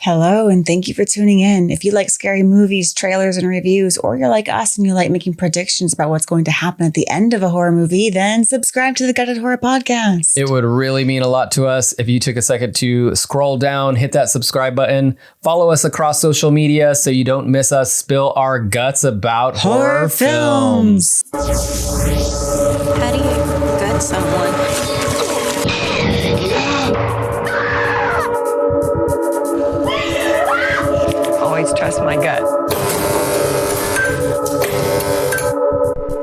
Hello, and thank you for tuning in. If you like scary movies, trailers, and reviews, or you're like us and you like making predictions about what's going to happen at the end of a horror movie, then subscribe to the Gutted Horror Podcast. It would really mean a lot to us if you took a second to scroll down, hit that subscribe button, follow us across social media so you don't miss us spill our guts about horror films. How do you gut someone? Always trust my gut.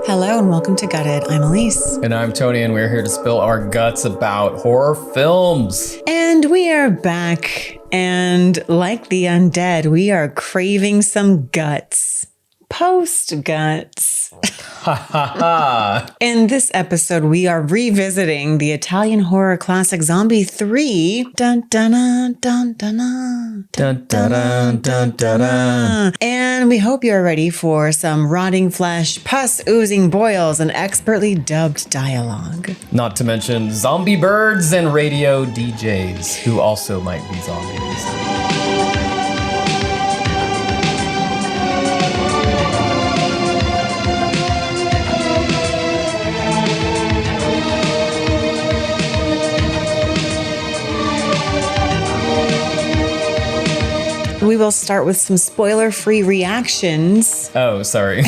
Hello and welcome to Gutted. I'm Aleece. And I'm Tony, and we're here to spill our guts about horror films. And we are back. And like the undead, we are craving some guts. Post guts. In this episode, we are revisiting the Italian horror classic Zombie 3. Dun dun dun dun dun dun dun dun dun dun. And we hope you're ready for some rotting flesh, pus oozing boils, and expertly dubbed dialogue. Not to mention zombie birds and radio DJs who also might be zombies. We will start with some spoiler-free reactions. Oh, sorry.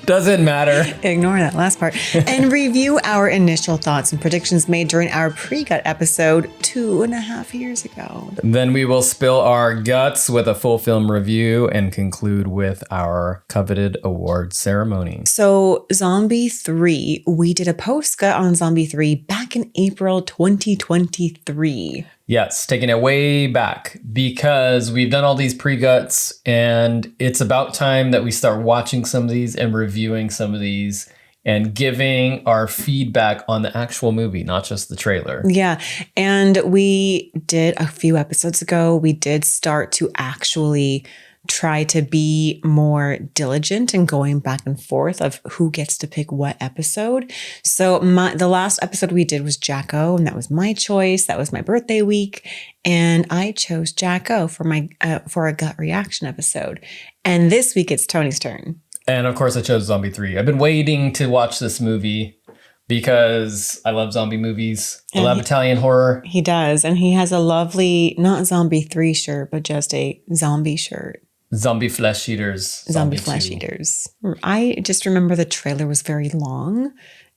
Doesn't matter. Ignore that last part. And review our initial thoughts and predictions made during our pre-gut episode 2.5 years ago. Then we will spill our guts with a full film review and conclude with our coveted award ceremony. So Zombie 3, we did a post-gut on Zombie 3 back in April 2023. Yes, taking it way back because we've done all these pre-guts and it's about time that we start watching some of these and reviewing some of these and giving our feedback on the actual movie, not just the trailer. Yeah. And we did a few episodes ago, we did start to actually try to be more diligent in going back and forth of who gets to pick what episode. So the last episode we did was Jacko, and that was my choice. That was my birthday week. And I chose Jacko for my for a gut reaction episode. And this week it's Tony's turn. And of course I chose Zombie 3. I've been waiting to watch this movie because I love zombie movies. I love Italian horror. He does. And he has a lovely, not Zombie 3 shirt, but just a zombie shirt. Zombie flesh eaters. Zombie flesh eaters. I just remember the trailer was very long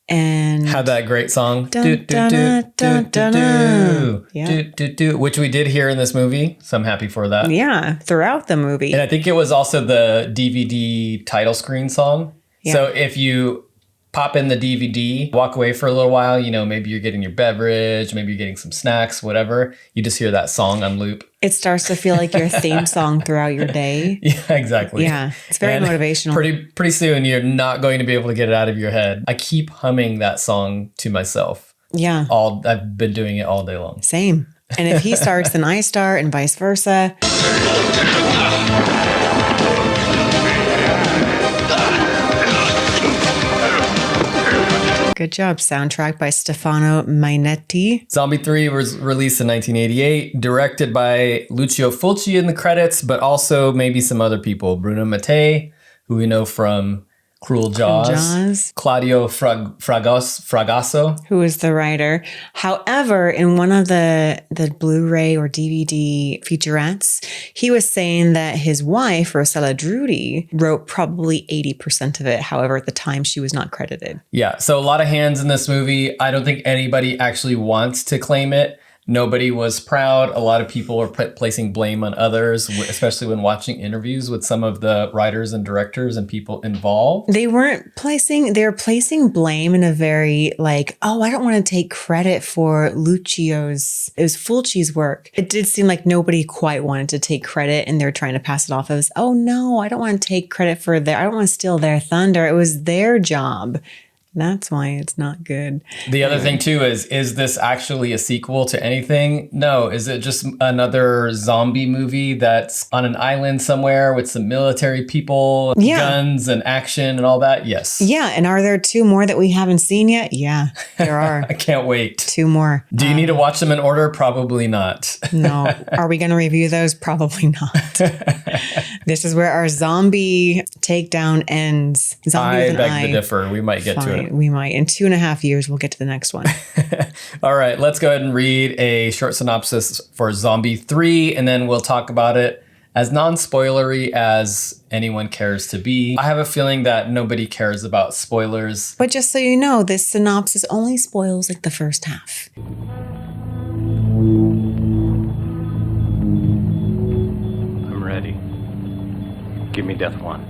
and had that great song. Dun, yeah. Which we did hear in this movie. So I'm happy for that. Yeah, throughout the movie. And I think it was also the DVD title screen song. Yeah. So if you pop in the DVD, walk away for a little while, you know, maybe you're getting your beverage, maybe you're getting some snacks, whatever. You just hear that song on loop. It starts to feel like your theme song throughout your day. Yeah, exactly. Yeah, it's very motivational. Pretty soon, you're not going to be able to get it out of your head. I keep humming that song to myself. Yeah. I've been doing it all day long. Same. And if he starts, then I start and vice versa. Good job. Soundtrack by Stefano Mainetti. Zombie 3 was released in 1988, directed by Lucio Fulci in the credits, but also maybe some other people. Bruno Mattei, who we know from Cruel Jaws. Claudio Fragasso, who is the writer. However, in one of the Blu-ray or DVD featurettes, he was saying that his wife, Rossella Drudi, wrote probably 80% of it. However, at the time, she was not credited. Yeah, so a lot of hands in this movie. I don't think anybody actually wants to claim it. Nobody was proud. A lot of people were placing blame on others, especially when watching interviews with some of the writers and directors and people involved. They were placing blame in a very like, oh, I don't want to take credit for it was Fulci's work. It did seem like nobody quite wanted to take credit and they're trying to pass it off as, oh no, I don't want to take credit for I don't want to steal their thunder. It was their job That's why it's not good. The other thing too is this actually a sequel to anything? No. Is it just another zombie movie that's on an island somewhere with some military people, guns and action and all that? Yes. Yeah. And are there 2 more that we haven't seen yet? Yeah, there are. I can't wait. 2 more. Do you need to watch them in order? Probably not. No. Are we going to review those? Probably not. This is where our zombie takedown ends. Zombie I beg to differ. We might get to it. We might. In 2.5 years, we'll get to the next one. All right, let's go ahead and read a short synopsis for Zombie 3, and then we'll talk about it as non-spoilery as anyone cares to be. I have a feeling that nobody cares about spoilers. But just so you know, this synopsis only spoils like the first half. I'm ready. Give me death 1.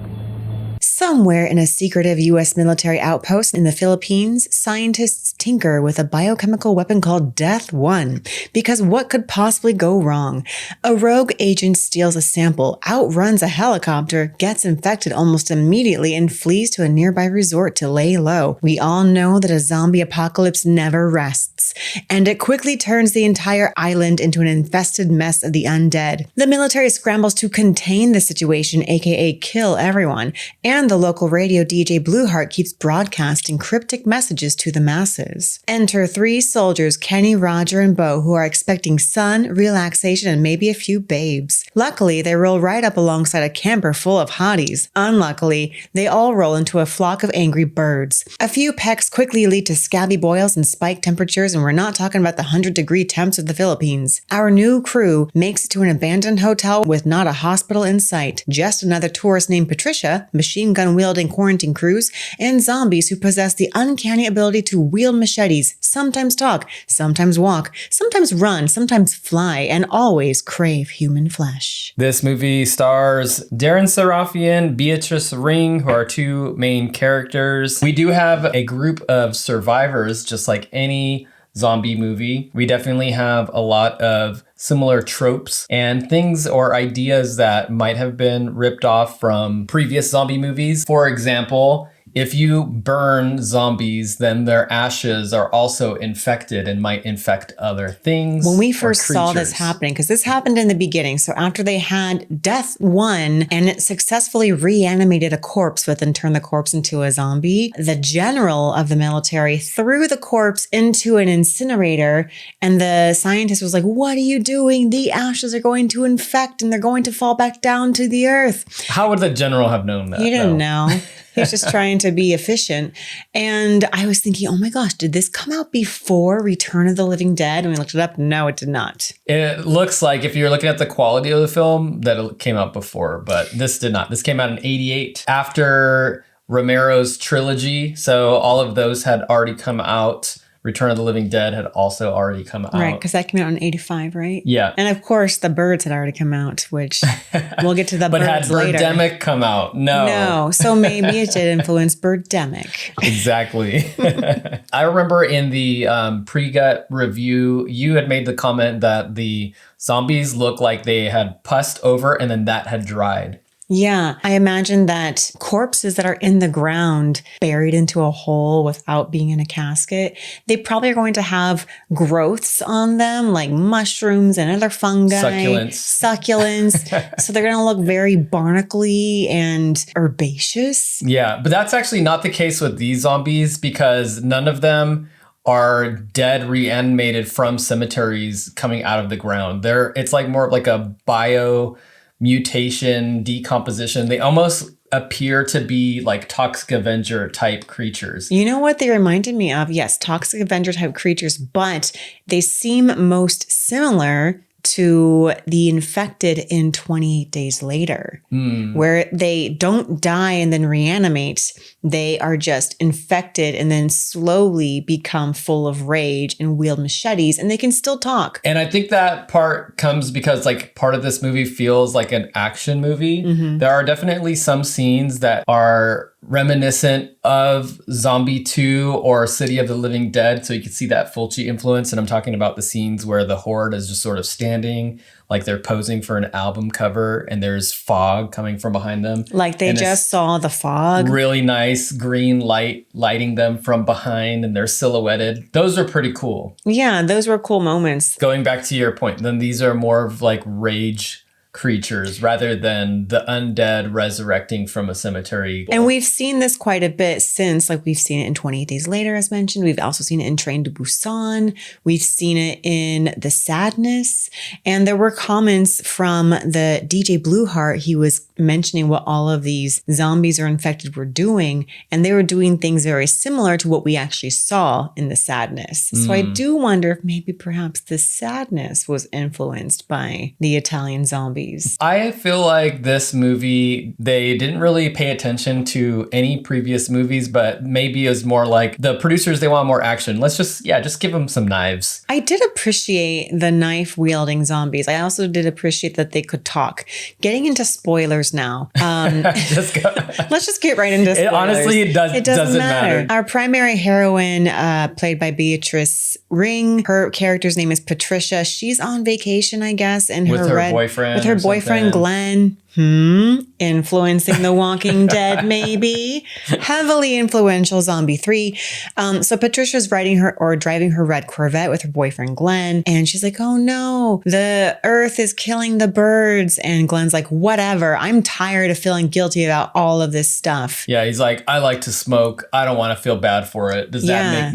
Somewhere in a secretive U.S. military outpost in the Philippines, scientists tinker with a biochemical weapon called Death 1. Because what could possibly go wrong? A rogue agent steals a sample, outruns a helicopter, gets infected almost immediately, and flees to a nearby resort to lay low. We all know that a zombie apocalypse never rests, and it quickly turns the entire island into an infested mess of the undead. The military scrambles to contain the situation, aka kill everyone, and the local radio DJ Blueheart keeps broadcasting cryptic messages to the masses. Enter 3 soldiers, Kenny, Roger, and Bo, who are expecting sun, relaxation, and maybe a few babes. Luckily, they roll right up alongside a camper full of hotties. Unluckily, they all roll into a flock of angry birds. A few pecks quickly lead to scabby boils and spiked temperatures, and we're not talking about the 100-degree temps of the Philippines. Our new crew makes it to an abandoned hotel with not a hospital in sight, just another tourist named Patricia, machine gun-wielding quarantine crews, and zombies who possess the uncanny ability to wield machetes, sometimes talk, sometimes walk, sometimes run, sometimes fly, and always crave human flesh. This movie stars Darren Sarafian, Beatrice Ring, who are 2 main characters. We do have a group of survivors, just like any zombie movie. We definitely have a lot of similar tropes and things or ideas that might have been ripped off from previous zombie movies. For example, if you burn zombies, then their ashes are also infected and might infect other things. When we first saw this happening, because this happened in the beginning, so after they had Death 1 and it successfully reanimated a corpse but then turned the corpse into a zombie, the general of the military threw the corpse into an incinerator, and the scientist was like, "What are you doing? The ashes are going to infect and they're going to fall back down to the earth." How would the general have known that? He didn't know. He was just trying to be efficient. And I was thinking, oh my gosh, did this come out before Return of the Living Dead? And we looked it up. No, it did not. It looks like, if you're looking at the quality of the film, that it came out before, but this did not. This came out in 1988 after Romero's trilogy. So all of those had already come out. Return of the Living Dead had also already come out. Right, because that came out in 1985, right? Yeah. And of course, The Birds had already come out, which we'll get to the but Birds later. But had Birdemic come out? No. No, so maybe it did influence Birdemic. Exactly. I remember in the pre-gut review, you had made the comment that the zombies look like they had pussed over and then that had dried. Yeah, I imagine that corpses that are in the ground, buried into a hole without being in a casket, they probably are going to have growths on them, like mushrooms and other fungi. Succulents. So they're going to look very barnacle-y and herbaceous. Yeah, but that's actually not the case with these zombies because none of them are dead reanimated from cemeteries coming out of the ground. It's like more of like a bio mutation, decomposition. They almost appear to be like Toxic Avenger type creatures. You know what they reminded me of? Yes, Toxic Avenger type creatures, but they seem most similar to the infected in 28 Days Later, where they don't die and then reanimate. They are just infected and then slowly become full of rage and wield machetes, and they can still talk. And I think that part comes because like part of this movie feels like an action movie. Mm-hmm. There are definitely some scenes that are reminiscent of Zombie 2 or City of the Living Dead. So you can see that Fulci influence. And I'm talking about the scenes where the horde is just sort of standing like they're posing for an album cover and there's fog coming from behind them. Like they just saw the fog. Really nice green light lighting them from behind and they're silhouetted. Those are pretty cool. Yeah, those were cool moments. Going back to your point, then these are more of like rage creatures rather than the undead resurrecting from a cemetery. And we've seen this quite a bit since, like we've seen it in 28 Days Later, as mentioned. We've also seen it in Train to Busan. We've seen it in The Sadness. And there were comments from the DJ Blueheart. He was mentioning what all of these zombies or infected were doing. And they were doing things very similar to what we actually saw in The Sadness. So I do wonder if maybe perhaps The Sadness was influenced by the Italian zombies. I feel like this movie, they didn't really pay attention to any previous movies, but maybe it was more like the producers, they want more action. Let's just give them some knives. I did appreciate the knife wielding zombies. I also did appreciate that they could talk. Getting into spoilers now. Let's just get right into spoilers. It honestly doesn't matter. Our primary heroine, played by Beatrice Ring, her character's name is Patricia. She's on vacation, I guess, and with her boyfriend Glenn. Influencing The Walking Dead, maybe. Heavily influential Zombie 3. So Patricia's driving her red Corvette with her boyfriend Glenn. And she's like, oh no, the earth is killing the birds. And Glenn's like, whatever. I'm tired of feeling guilty about all of this stuff. Yeah, he's like, I like to smoke. I don't want to feel bad for it. Is that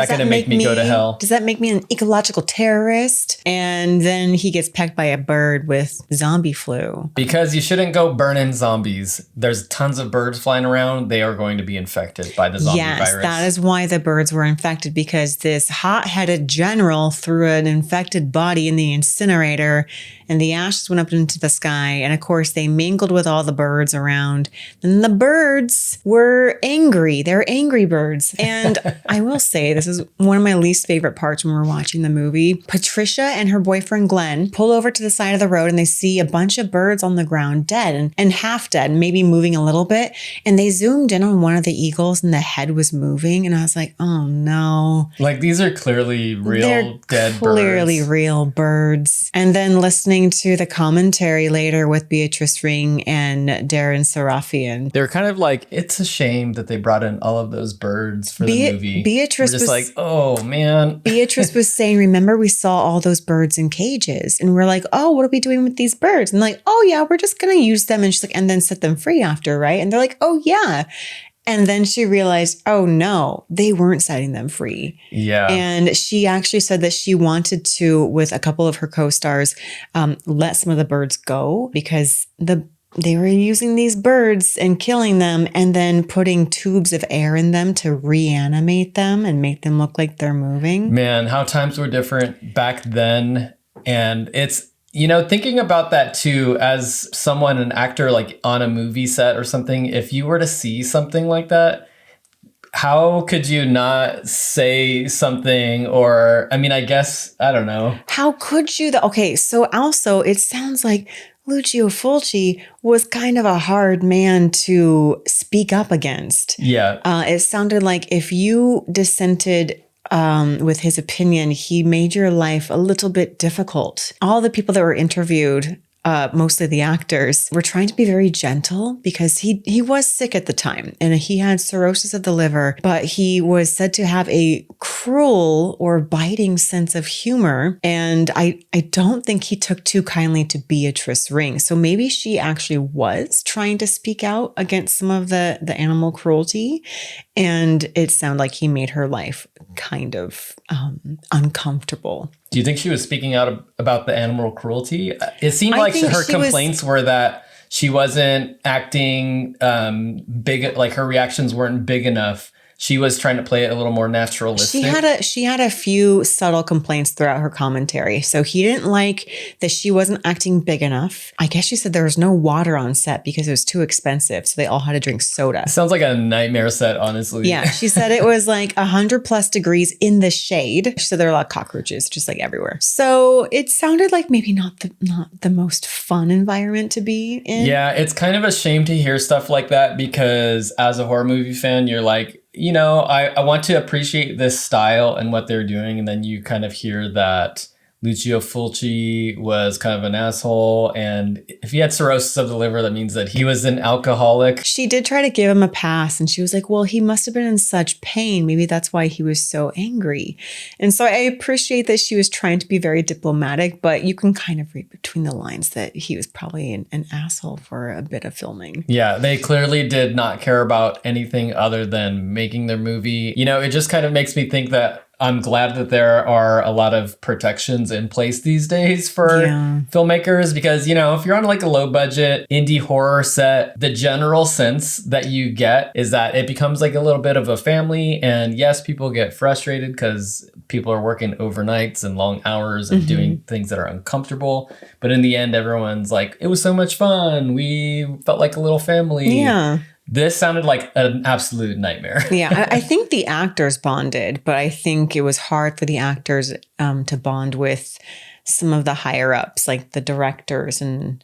going to make me go to hell? Does that make me an ecological terrorist? And then he gets pecked by a bird with zombie flu. Because you shouldn't go burning zombies. There's tons of birds flying around. They are going to be infected by the zombie virus. Yes, that is why the birds were infected, because this hot-headed general threw an infected body in the incinerator and the ashes went up into the sky. And of course, they mingled with all the birds around. And the birds were angry. They're angry birds. And I will say, this is one of my least favorite parts when we're watching the movie. Patricia and her boyfriend Glenn pull over to the side of the road and they see a bunch of birds on the ground dead and half dead, maybe moving a little bit. And they zoomed in on one of the eagles and the head was moving. And I was like, oh no. Like, these are clearly dead birds. Clearly real birds. And then listening to the commentary later with Beatrice Ring and Darren Sarafian. They're kind of like, it's a shame that they brought in all of those birds for the movie. Beatrice was like, oh man. Beatrice was saying, remember we saw all those birds in cages. And we're like, oh, what are we doing with these birds? And like, oh yeah, we're just going to use them. And she's like, and then set them free after, right? And they're like, oh yeah. And then she realized, oh no, they weren't setting them free. Yeah. And she actually said that she wanted to, with a couple of her co-stars, let some of the birds go because they were using these birds and killing them and then putting tubes of air in them to reanimate them and make them look like they're moving. Man, how times were different back then. And it's, thinking about that too, as someone, an actor, like on a movie set or something, if you were to see something like that, how could you not say something? Or, I guess, I don't know. How could you? Okay, so also it sounds like Lucio Fulci was kind of a hard man to speak up against. Yeah. It sounded like if you dissented with his opinion, he made your life a little bit difficult. All the people that were interviewed, mostly the actors, were trying to be very gentle because he was sick at the time and he had cirrhosis of the liver, but he was said to have a cruel or biting sense of humor. And I don't think he took too kindly to Beatrice Ring. So maybe she actually was trying to speak out against some of the animal cruelty. And it sounded like he made her life kind of uncomfortable. Do you think she was speaking out about the animal cruelty? It seemed like her complaints were that she wasn't acting big, like her reactions weren't big enough. she was trying to play it a little more naturalistic. She had a few subtle complaints throughout her commentary. So he didn't like that she wasn't acting big enough. I guess she said there was no water on set because it was too expensive. So they all had to drink soda. Sounds like a nightmare set, honestly. Yeah. She said it was like 100 plus degrees in the shade. She said there were a lot of cockroaches just like everywhere. So it sounded like maybe not the most fun environment to be in. Yeah, it's kind of a shame to hear stuff like that because as a horror movie fan, you're like, you know, I want to appreciate this style and what they're doing. And then you kind of hear that Lucio Fulci was kind of an asshole. And if he had cirrhosis of the liver, that means that he was an alcoholic. She did try to give him a pass and she was like, well, he must have been in such pain. Maybe that's why he was so angry. And so I appreciate that she was trying to be very diplomatic, but you can kind of read between the lines that he was probably an asshole for a bit of filming. Yeah, they clearly did not care about anything other than making their movie. You know, it just kind of makes me think that I'm glad that there are a lot of protections in place these days for filmmakers because, you know, if you're on like a low budget indie horror set, the general sense that you get is that it becomes like a little bit of a family. And yes, people get frustrated because people are working overnights and long hours and doing things that are uncomfortable. But in the end, everyone's like, it was so much fun. We felt like a little family. Yeah. This sounded like an absolute nightmare. Yeah, I think the actors bonded, but I think it was hard for the actors to bond with some of the higher ups, like the directors and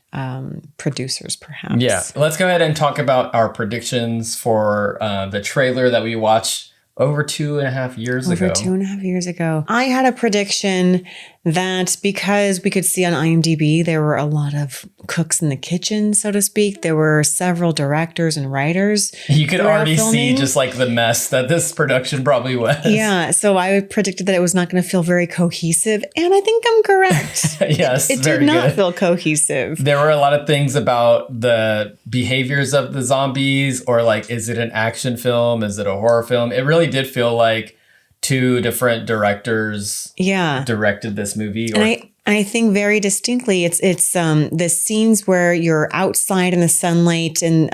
producers, perhaps. Yeah, let's go ahead and talk about our predictions for the trailer that we watched over 2.5 years ago. Over 2.5 years ago. I had a prediction that because we could see on IMDb, there were a lot of cooks in the kitchen, so to speak. There were several directors and writers. You could already see just like the mess that this production probably was. Yeah. So I predicted that it was not going to feel very cohesive. And I think I'm correct. Yes, it did not feel cohesive. There were a lot of things about the behaviors of the zombies or like, is it an action film? Is it a horror film? It really did feel like two different directors directed this movie. And I think very distinctly it's the scenes where you're outside in the sunlight and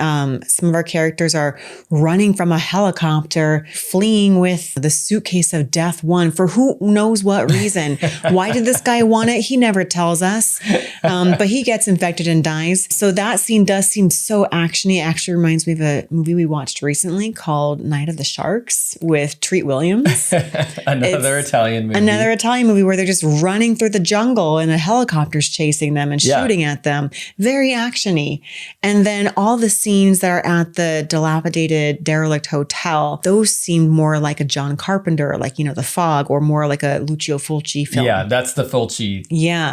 some of our characters are running from a helicopter, fleeing with the suitcase of death one for who knows what reason. Why did this guy want it? He never tells us. But he gets infected and dies. So that scene does seem so actiony. It actually reminds me of a movie we watched recently called Night of the Sharks with Treat Williams. Another Italian movie where they're just running through the jungle and a helicopter's chasing them and shooting at them. Very actiony. And then all the scenes that are at the dilapidated derelict hotel, those seemed more like a John Carpenter, like, you know, The Fog, or more like a Lucio Fulci film. Yeah, that's the Fulci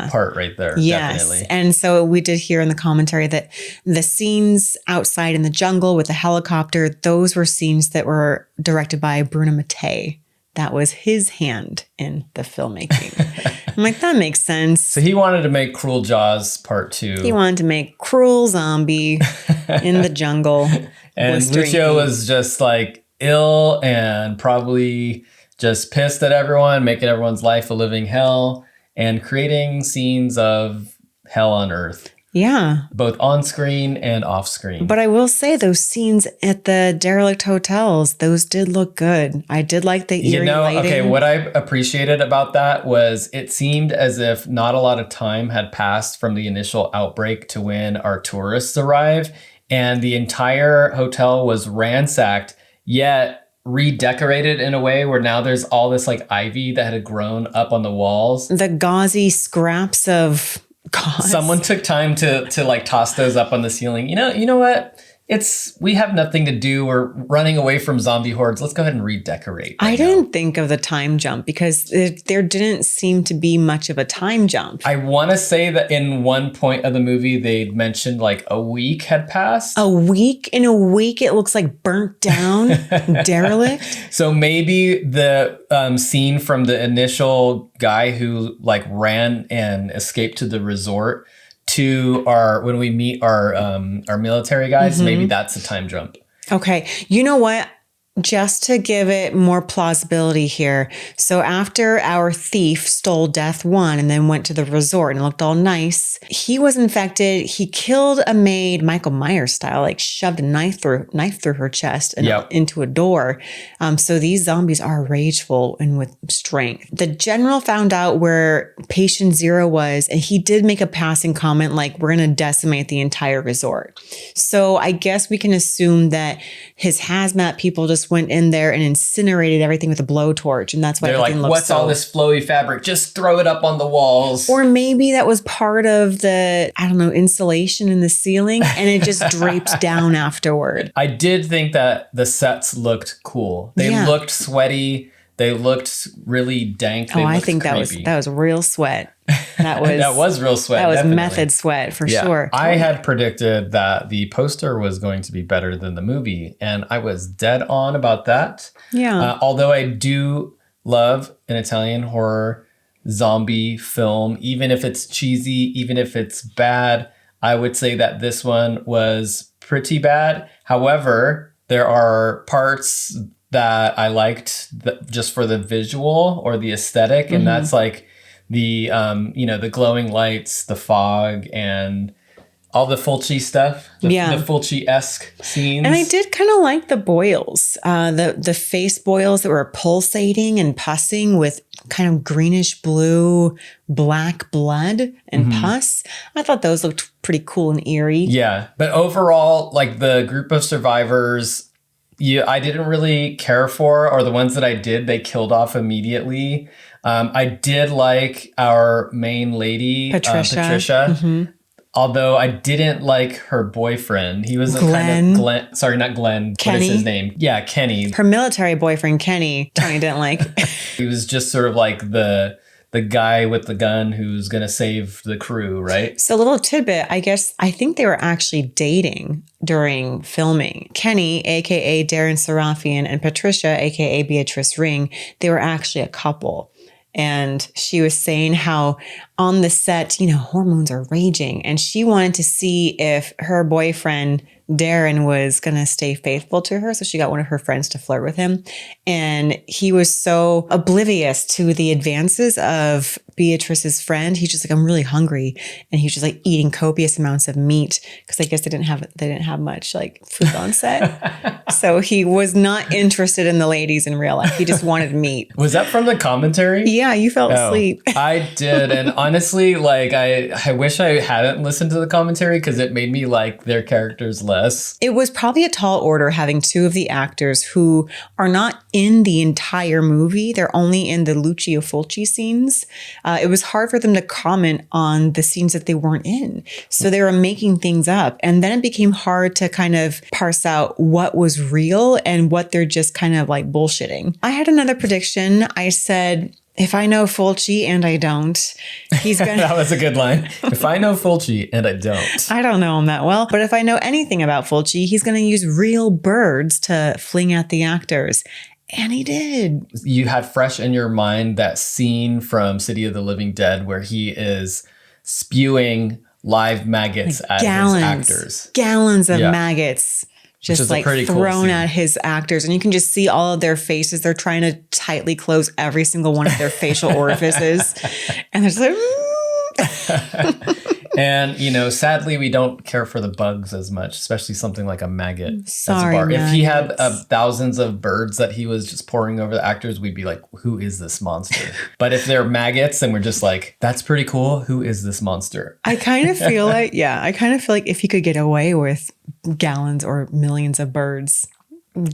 part right there. Yes. Definitely. And so we did hear in the commentary that the scenes outside in the jungle with the helicopter, those were scenes that were directed by Bruno Mattei. That was his hand in the filmmaking. I'm like, that makes sense. So he wanted to make Cruel Jaws Part 2. He wanted to make Cruel Zombie in the jungle. And Lucio was just like ill and probably just pissed at everyone, making everyone's life a living hell and creating scenes of hell on earth. Yeah. Both on screen and off screen. But I will say those scenes at the derelict hotels, those did look good. I did like the eerie lighting. Okay, what I appreciated about that was it seemed as if not a lot of time had passed from the initial outbreak to when our tourists arrive. And the entire hotel was ransacked, yet redecorated in a way where now there's all this like ivy that had grown up on the walls. The gauzy scraps of gauze. Someone took time to like toss those up on the ceiling. You know what? We have nothing to do. We're running away from zombie hordes. Let's go ahead and redecorate. I didn't think of the time jump because there didn't seem to be much of a time jump. I want to say that in one point of the movie, they mentioned like a week had passed. A week? In a week, it looks like burnt down, derelict. So maybe the scene from the initial guy who like ran and escaped to the resort to when we meet our military guys, maybe that's a time jump. Okay. You know what? just to give it more plausibility here. So after our thief stole Death 1 and then went to the resort and looked all nice, he was infected. He killed a maid, Michael Myers style, like shoved a knife through her chest and into a door. So these zombies are rageful and with strength. The general found out where patient 0 was, and he did make a passing comment like, we're going to decimate the entire resort. So I guess we can assume that his hazmat people just went in there and incinerated everything with a blowtorch, and that's why they're everything like, looks what's all this flowy fabric? Just throw it up on the walls. Or maybe that was part of the, I don't know, insulation in the ceiling, and it just draped down afterward. I did think that the sets looked cool. They looked sweaty. They looked really dank. I think creepy. that was real sweat. That was that was real sweat. That was definitely. method sweat for sure. I had predicted that the poster was going to be better than the movie, and I was dead on about that. Yeah. Although I do love an Italian horror zombie film, even if it's cheesy, even if it's bad, I would say that this one was pretty bad. However, there are parts that I liked just for the visual or the aesthetic. And that's like the, the glowing lights, the fog, and all the Fulci stuff, the Fulci-esque scenes. And I did kind of like the boils, the face boils that were pulsating and pussing with kind of greenish blue, black blood and pus. I thought those looked pretty cool and eerie. Yeah. But overall, like the group of survivors, I didn't really care for, or the ones that I did, they killed off immediately. I did like our main lady, Patricia. Although I didn't like her boyfriend. He was kind of Glenn. Sorry, not Glenn. Kenny? What is his name? Yeah, Kenny. Her military boyfriend, Kenny, Tony didn't like. He was just sort of like the guy with the gun who's going to save the crew, right? So a little tidbit, I think they were actually dating during filming. Kenny, a.k.a. Darren Serafian, and Patricia, a.k.a. Beatrice Ring, they were actually a couple. And she was saying how on the set, hormones are raging. And she wanted to see if her boyfriend, Darren, was going to stay faithful to her. So she got one of her friends to flirt with him. And he was so oblivious to the advances of Beatrice's friend. He's just like, I'm really hungry. And he was just like eating copious amounts of meat because I guess they didn't have much like food on set. So he was not interested in the ladies in real life. He just wanted meat. Was that from the commentary? Yeah, you fell asleep. I did. And honestly, like I wish I hadn't listened to the commentary because it made me like their characters less. It was probably a tall order having two of the actors who are not in the entire movie. They're only in the Lucio Fulci scenes. It was hard for them to comment on the scenes that they weren't in. So they were making things up. And then it became hard to kind of parse out what was real and what they're just kind of like bullshitting. I had another prediction. I said, if I know Fulci and I don't, he's going to... That was a good line. If I know Fulci and I don't. I don't know him that well, but if I know anything about Fulci, he's going to use real birds to fling at the actors. And he did. You had fresh in your mind that scene from City of the Living Dead where he is spewing live maggots at his actors. Gallons of maggots. Just like thrown cool at his actors. And you can just see all of their faces. They're trying to tightly close every single one of their facial orifices. And they're just like... And, sadly, we don't care for the bugs as much, especially something like a maggot. Sorry, if he had thousands of birds that he was just pouring over the actors, we'd be like, who is this monster? But if they're maggots, then we're just like, that's pretty cool. Who is this monster? I kind of feel like if he could get away with gallons or millions of birds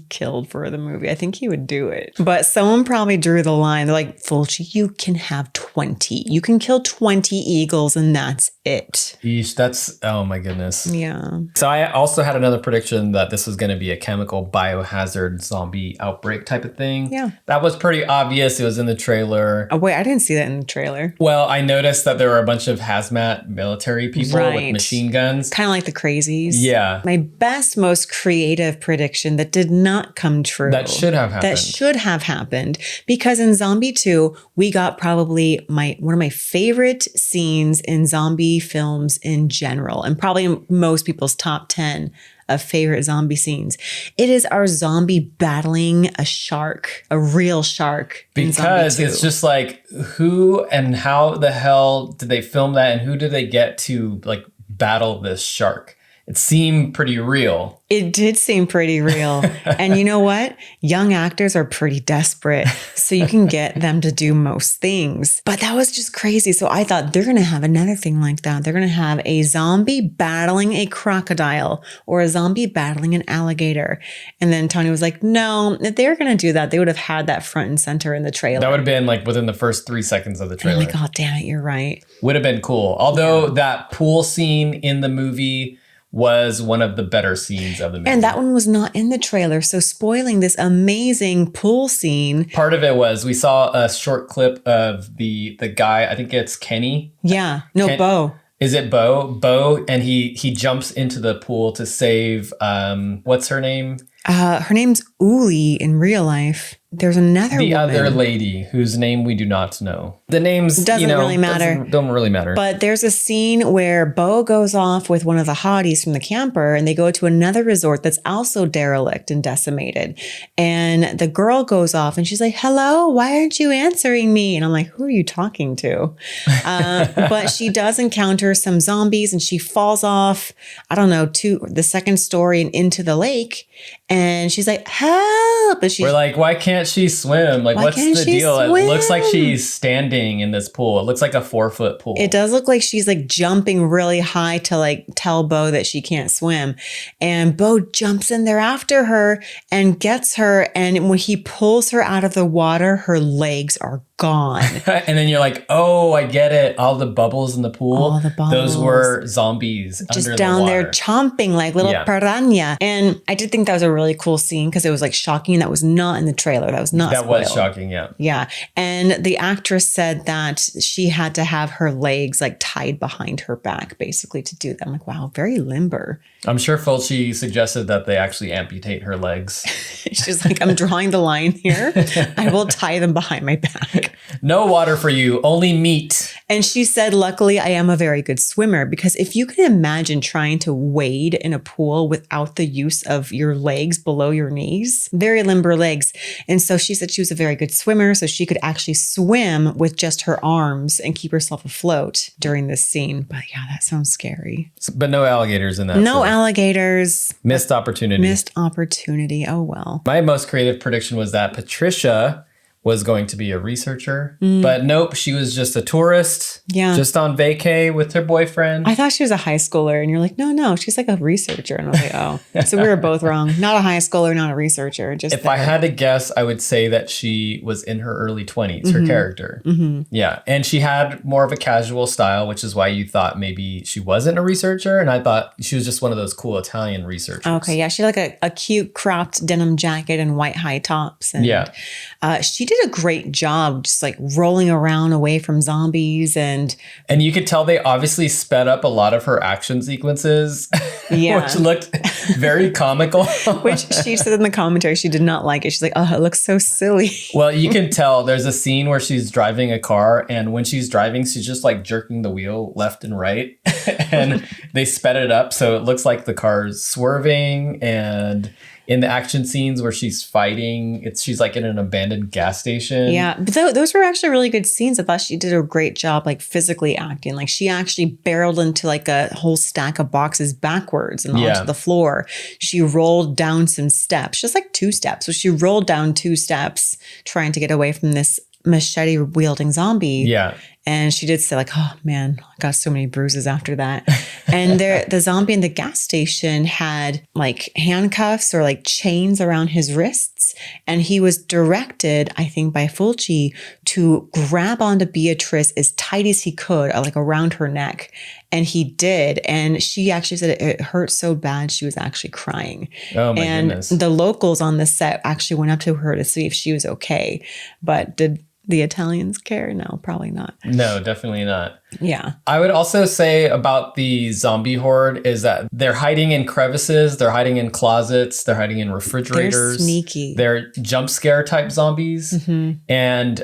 killed for the movie, I think he would do it. But someone probably drew the line. They're like, Fulci, you can have 20. You can kill 20 eagles and that's it. Eesh, that's, oh my goodness. Yeah. So I also had another prediction that this was going to be a chemical biohazard zombie outbreak type of thing. Yeah. That was pretty obvious. It was in the trailer. Oh, wait, I didn't see that in the trailer. Well, I noticed that there were a bunch of hazmat military people with machine guns. Kind of like the crazies. Yeah. My best, most creative prediction that did not come true. That should have happened. Because in Zombie 2, we got probably one of my favorite scenes in zombie films in general, and probably most people's top 10 of favorite zombie scenes. It is our zombie battling a shark, a real shark. Because it's just like, who and how the hell did they film that, and who did they get to like battle this shark? It seemed pretty real. It did seem pretty real. And you know what? Young actors are pretty desperate, so you can get them to do most things. But that was just crazy. So I thought they're going to have another thing like that. They're going to have a zombie battling a crocodile or a zombie battling an alligator. And then Tony was like, no, if they were going to do that, they would have had that front and center in the trailer. That would have been like within the first 3 seconds of the trailer. I'm like, oh, damn it, you're right. Would have been cool. Although that pool scene in the movie was one of the better scenes of the movie. And that one was not in the trailer. So spoiling this amazing pool scene. Part of it was we saw a short clip of the guy, I think it's Kenny. Yeah. No, Bo. Is it Bo? Bo, and he jumps into the pool to save, what's her name? Her name's Uli in real life. There's another the woman. other lady whose name we do not know. The names doesn't really matter. Don't really matter. But there's a scene where Bo goes off with one of the hotties from the camper, and they go to another resort that's also derelict and decimated. And the girl goes off and she's like, hello, why aren't you answering me? And I'm like, who are you talking to? But she does encounter some zombies and she falls off, I don't know, to the second story and into the lake. And she's like, help. And we're like, why can't she swim? Like, what's the deal? Swim? It looks like she's standing in this pool. It looks like a 4-foot pool. It does look like she's like jumping really high to like tell Bo that she can't swim. And Bo jumps in there after her and gets her. And when he pulls her out of the water, her legs are gone. And then you're like, oh, I get it. All the bubbles in the pool. All the bubbles. Those were zombies just under down the there chomping like little piranha. And I did think that was a really cool scene because it was like shocking. That was not in the trailer. That was not That spoiled. was shocking, yeah. Yeah. And the actress said that she had to have her legs like tied behind her back basically to do that. I'm like, wow, very limber. I'm sure Fulci suggested that they actually amputate her legs. She's like, I'm drawing the line here. I will tie them behind my back. No water for you, only meat. And she said, luckily, I am a very good swimmer, because if you can imagine trying to wade in a pool without the use of your legs below your knees, very limber legs. And so she said she was a very good swimmer, so she could actually swim with just her arms and keep herself afloat during this scene. But yeah, that sounds scary. But no alligators in that. No alligators. Missed opportunity. Missed opportunity. Oh, well. My most creative prediction was that Patricia was going to be a researcher, but nope, she was just a tourist, just on vacay with her boyfriend. I thought she was a high schooler, and you're like, no, she's like a researcher. And I was like, oh, so we were both wrong. Not a high schooler, not a researcher. Just if I had to guess, I would say that she was in her early 20s, her character. Yeah, and she had more of a casual style, which is why you thought maybe she wasn't a researcher, and I thought she was just one of those cool Italian researchers. Okay, yeah, she had like a cute cropped denim jacket and white high tops. And she did a great job just like rolling around away from zombies, and you could tell they obviously sped up a lot of her action sequences, which looked very comical. Which she said in the commentary she did not like it. She's like, oh, it looks so silly. Well, you can tell there's a scene where she's driving a car, and when she's driving, she's just like jerking the wheel left and right, and they sped it up so it looks like the car's swerving. And in the action scenes where she's fighting, she's like in an abandoned gas station. Yeah, but those were actually really good scenes. I thought she did a great job like physically acting. Like she actually barreled into like a whole stack of boxes backwards and onto the floor. She rolled down some steps, just like 2 steps. So she rolled down 2 steps trying to get away from this machete-wielding zombie. Yeah. And she did say like, oh man, I got so many bruises after that. And the zombie in the gas station had like handcuffs or like chains around his wrists. And he was directed, I think by Fulci, to grab onto Beatrice as tight as he could, like around her neck. And he did. And she actually said it hurt so bad, she was actually crying. Oh my goodness. And the locals on the set actually went up to her to see if she was okay, but did the Italians care? No, probably not. No, definitely not. Yeah. I would also say about the zombie horde is that they're hiding in crevices, they're hiding in closets, they're hiding in refrigerators. They're sneaky. They're jump scare type zombies. And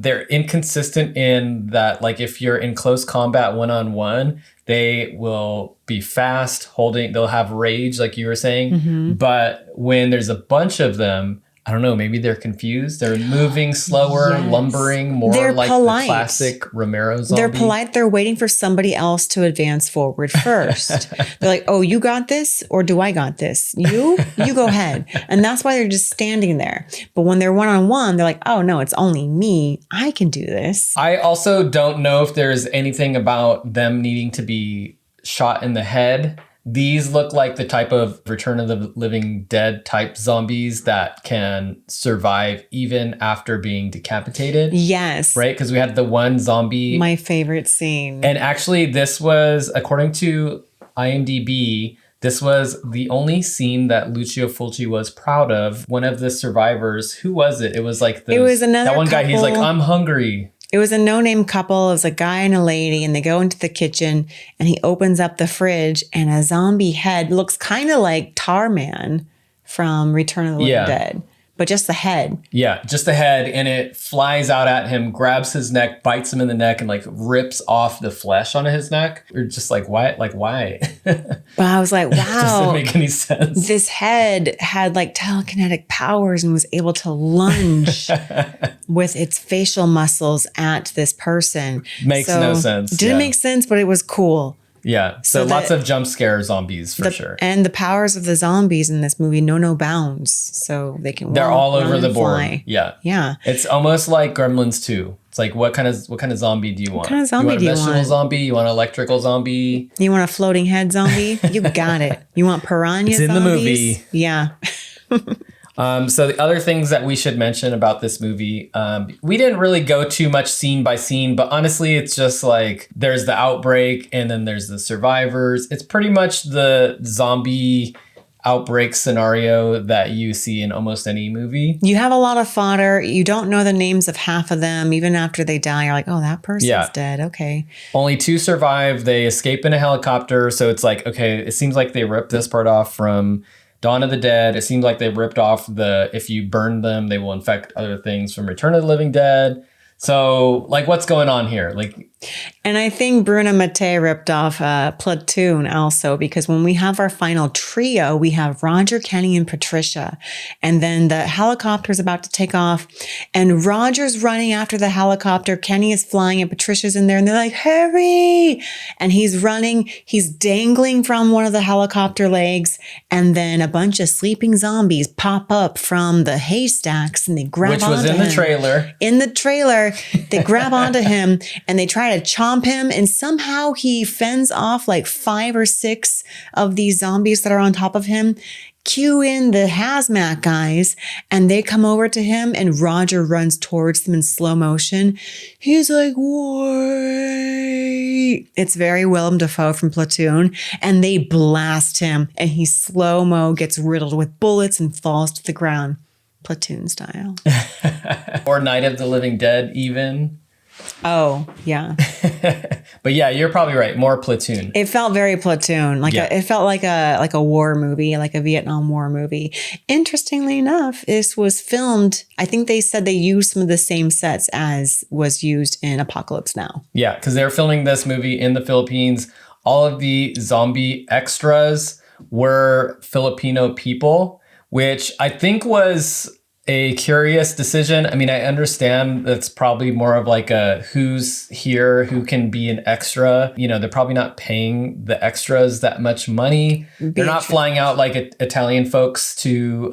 they're inconsistent in that, like, if you're in close combat one-on-one, they will be fast, they'll have rage, like you were saying. But when there's a bunch of them, I don't know, maybe they're confused. They're moving slower, lumbering, more They're like polite. the classic Romero zombie. They're polite. They're waiting for somebody else to advance forward first. They're like, oh, you got this? Or do I got this? You go ahead. And that's why they're just standing there. But when they're one-on-one, they're like, oh, no, it's only me. I can do this. I also don't know if there's anything about them needing to be shot in the head. These look like the type of Return of the Living Dead type zombies that can survive even after being decapitated. Yes. Right? Because we had the one zombie. My favorite scene. And actually, this was, according to IMDb, this was the only scene that Lucio Fulci was proud of. One of the survivors, who was it? It was like It was another that one guy. He's like, couple. I'm hungry. It was a no-name couple. It was a guy and a lady, and they go into the kitchen, and he opens up the fridge, and a zombie head looks kind of like Tarman from Return of the Living Dead, but just the head. Yeah, just the head, and it flies out at him, grabs his neck, bites him in the neck, and like rips off the flesh on his neck. You're just like, why? Like, why? But I was like, wow. Doesn't make any sense. This head had like telekinetic powers and was able to lunge with its facial muscles at this person. Makes no sense. Didn't make sense, but it was cool. Yeah. So lots of jump scare zombies for sure. And the powers of the zombies in this movie know no bounds. So they can They're walk, all run, over the and board. fly. Yeah. Yeah. It's almost like Gremlins 2. It's like, what kind of zombie do you want? What kind of zombie do you you want? A vegetable want? zombie? You want an electrical zombie? You want a floating head zombie? You got it. You want piranha It's in zombies? the movie. Yeah. So the other things that we should mention about this movie, we didn't really go too much scene by scene, but honestly, it's just like there's the outbreak and then there's the survivors. It's pretty much the zombie outbreak scenario that you see in almost any movie. You have a lot of fodder. You don't know the names of half of them. Even after they die, you're like, oh, that person's dead. Okay. Only 2 survive. They escape in a helicopter. So it's like, okay, it seems like they ripped this part off from Dawn of the Dead. It seems like they ripped off if you burn them, they will infect other things from Return of the Living Dead. So, like, what's going on here? Like, and I think Bruno Mattei ripped off Platoon also, because when we have our final trio, we have Roger, Kenny, and Patricia. And then the helicopter is about to take off, and Roger's running after the helicopter. Kenny is flying, and Patricia's in there, and they're like, hurry! And he's running. He's dangling from one of the helicopter legs, and then a bunch of sleeping zombies pop up from the haystacks, and they grab onto him. Which was in the trailer. In the trailer, they grab onto him, and they try to chomp him, and somehow he fends off like 5 or 6 of these zombies that are on top of him. Cue in the hazmat guys, and they come over to him, and Roger runs towards them in slow motion. He's like, wait. It's very Willem Dafoe from Platoon, and they blast him, and he slow-mo gets riddled with bullets and falls to the ground. Platoon style. Or Night of the Living Dead, even. Oh, yeah. But yeah, you're probably right. More Platoon. It felt very Platoon. It felt like a war movie, like a Vietnam War movie. Interestingly enough, this was filmed, I think they said they used some of the same sets as was used in Apocalypse Now. Yeah, because they're filming this movie in the Philippines. All of the zombie extras were Filipino people, which I think was a curious decision. I mean, I understand that's probably more of like a who's here, who can be an extra. You know, they're probably not paying the extras that much money. They're not flying out like Italian folks to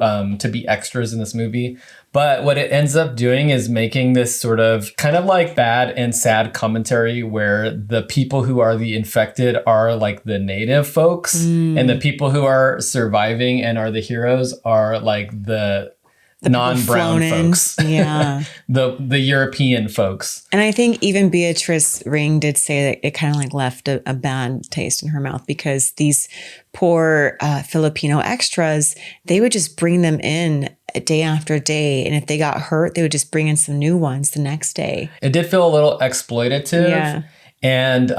be extras in this movie. But what it ends up doing is making this sort of kind of like bad and sad commentary where the people who are the infected are like the native folks, and the people who are surviving and are the heroes are like the non-brown flown in. folks. Yeah. The European folks. And I think even Beatrice Ring did say that it kind of like left a bad taste in her mouth because these poor Filipino extras, they would just bring them in day after day. And if they got hurt, they would just bring in some new ones the next day. It did feel a little exploitative. Yeah. And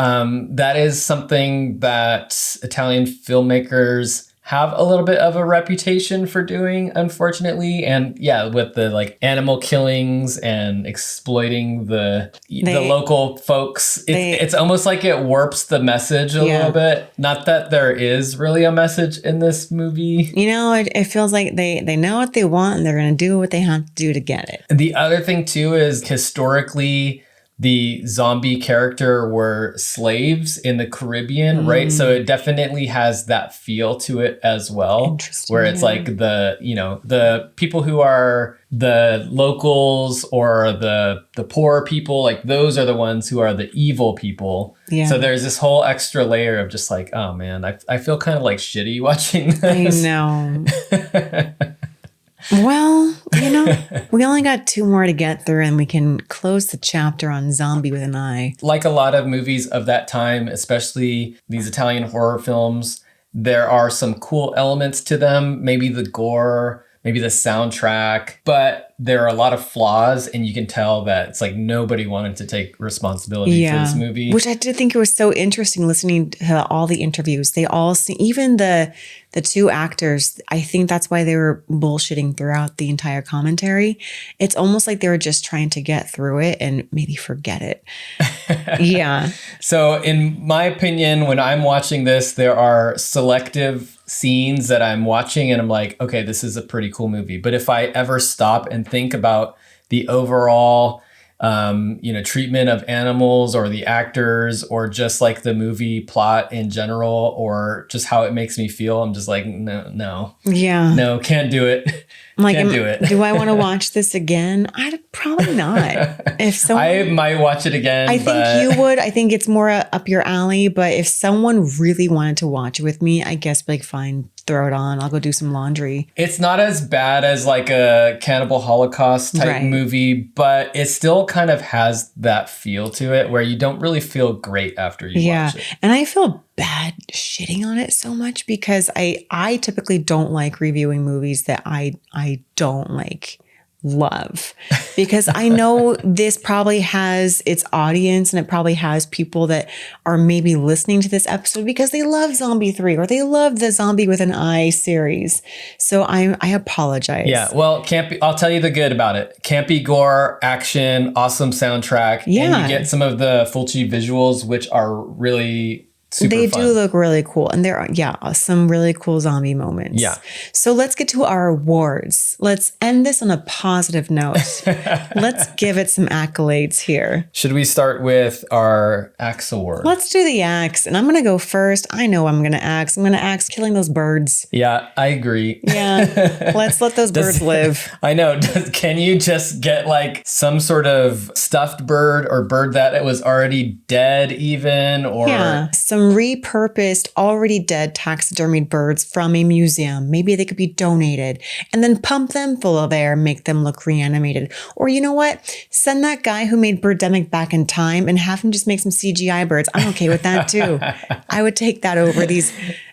that is something that Italian filmmakers have a little bit of a reputation for doing, unfortunately. And yeah, with the like animal killings and exploiting the local folks, it's almost like it warps the message a little bit. Not that there is really a message in this movie. You know, it feels like they know what they want and they're going to do what they have to do to get it. And the other thing too is historically, the zombie character were slaves in the Caribbean, right? So it definitely has that feel to it as well, where it's like the people who are the locals or the poor people, like those are the ones who are the evil people. Yeah. So there's this whole extra layer of just like, oh man, I feel kind of like shitty watching this. I know. Well, you know, we only got 2 more to get through and we can close the chapter on Zombie with an eye. Like a lot of movies of that time, especially these Italian horror films, there are some cool elements to them. Maybe the gore, maybe the soundtrack, but there are a lot of flaws and you can tell that it's like nobody wanted to take responsibility for this movie. Which I did think it was so interesting listening to all the interviews. They all see, even the 2 actors, I think that's why they were bullshitting throughout the entire commentary. It's almost like they were just trying to get through it and maybe forget it. Yeah. So in my opinion, when I'm watching this, there are selective scenes that I'm watching and I'm like, okay, this is a pretty cool movie. But if I ever stop and think about the overall treatment of animals or the actors or just like the movie plot in general or just how it makes me feel, I'm just like, no. Yeah. No, can't do it. Like, can't do it. Do I want to watch this again? I'd probably not. If someone, I might watch it again. I think you would. I think it's more up your alley. But if someone really wanted to watch it with me, I guess like fine, throw it on. I'll go do some laundry. It's not as bad as like a Cannibal Holocaust type movie, but it still kind of has that feel to it where you don't really feel great after you watch it. And I feel bad shitting on it so much because I typically don't like reviewing movies that I don't like love because I know this probably has its audience and it probably has people that are maybe listening to this episode because they love Zombie 3 or they love the Zombie with an Eye series. So I apologize. Yeah, well, I'll tell you the good about it. Campy gore, action, awesome soundtrack, and you get some of the Fulci visuals, which are really super fun. Do look really cool. And there are, some really cool zombie moments. Yeah. So let's get to our awards. Let's end this on a positive note. Let's give it some accolades here. Should we start with our Axe Award? Let's do the Axe. And I'm going to go first. I know I'm going to Axe. I'm going to Axe killing those birds. Yeah, I agree. Yeah. Let's let those birds live. I know. Can you just get like some sort of stuffed bird or bird that was already dead even? Or some repurposed, already dead taxidermied birds from a museum. Maybe they could be donated and then pump them full of air, make them look reanimated. Or you know what? Send that guy who made Birdemic back in time and have him just make some CGI birds. I'm okay with that too. I would take that over these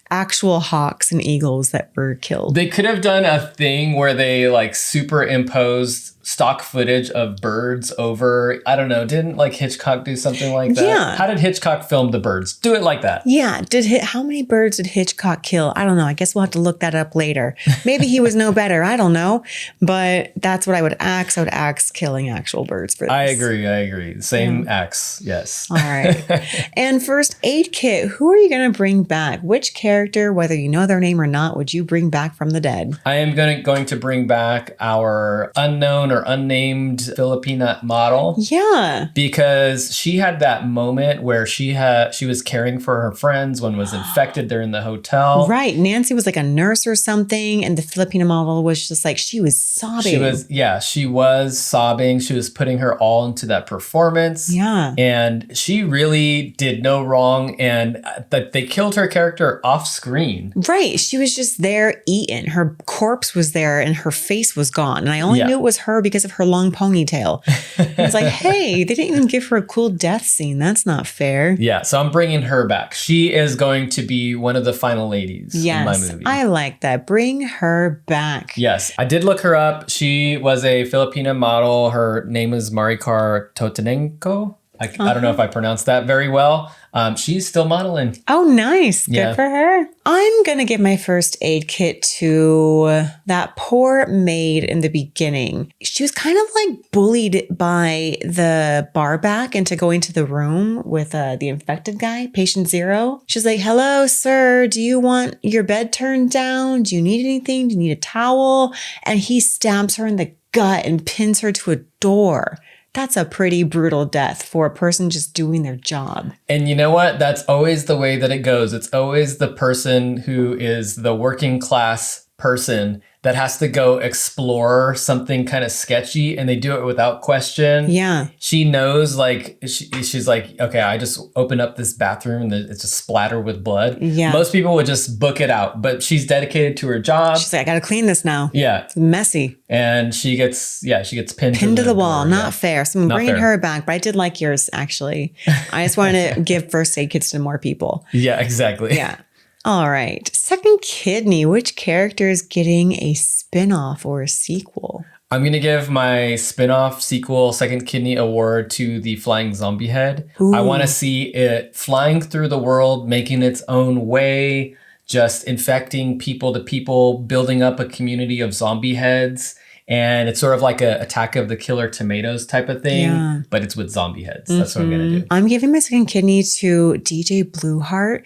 actual hawks and eagles that were killed. They could have done a thing where they like superimposed stock footage of birds over, I don't know, didn't like Hitchcock do something like that? Yeah. How did Hitchcock film the birds? Do it like that. Yeah. How many birds did Hitchcock kill? I don't know. I guess we'll have to look that up later. Maybe he was no better. I don't know. But that's what I would axe. I would axe killing actual birds for this. I agree. Same axe. Yes. All right. And first aid kit, who are you going to bring back? Which character, whether you know their name or not, would you bring back from the dead? I am going to bring back our unknown or or unnamed Filipina model. Yeah. Because she had that moment where she was caring for her friends. One was infected. They're in the hotel. Right. Nancy was like a nurse or something. And the Filipino model was just like, she was sobbing. She was sobbing. She was putting her all into that performance. Yeah. And she really did no wrong. And that they killed her character off screen. Right. She was just there eating. Her corpse was there and her face was gone. And I only knew it was her because of her long ponytail. It's like, hey, they didn't even give her a cool death scene. That's not fair. Yeah. So I'm bringing her back. She is going to be one of the final ladies in my movie. I like that. Bring her back. Yes. I did look her up. She was a Filipina model. Her name is Maricar Totenenko. I don't know if I pronounced that very well. She's still modeling. Oh, nice. Good for her. I'm going to give my first aid kit to that poor maid in the beginning. She was kind of like bullied by the bar back into going to the room with the infected guy, patient 0. She's like, hello, sir. Do you want your bed turned down? Do you need anything? Do you need a towel? And he stabs her in the gut and pins her to a door. That's a pretty brutal death for a person just doing their job. And you know what? That's always the way that it goes. It's always the person who is the working class person that has to go explore something kind of sketchy, and they do it without question. Yeah. She knows, like, she's like, okay, I just open up this bathroom and it's just splattered with blood. Yeah. Most people would just book it out, but she's dedicated to her job. She's like, I got to clean this now. Yeah. It's messy. And she gets pinned to the wall. Not fair. So I'm bringing fair. her back, but I did like yours, actually. I just wanted to give first aid kits to more people. Yeah, exactly. Yeah. All right. Second kidney. Which character is getting a spinoff or a sequel? I'm going to give my spin-off sequel Second Kidney Award to the Flying Zombie Head. Ooh. I want to see it flying through the world, making its own way, just infecting people to people, building up a community of zombie heads. And it's sort of like a Attack of the Killer Tomatoes type of thing, but it's with zombie heads. That's what I'm going to do. I'm giving my second kidney to DJ Blueheart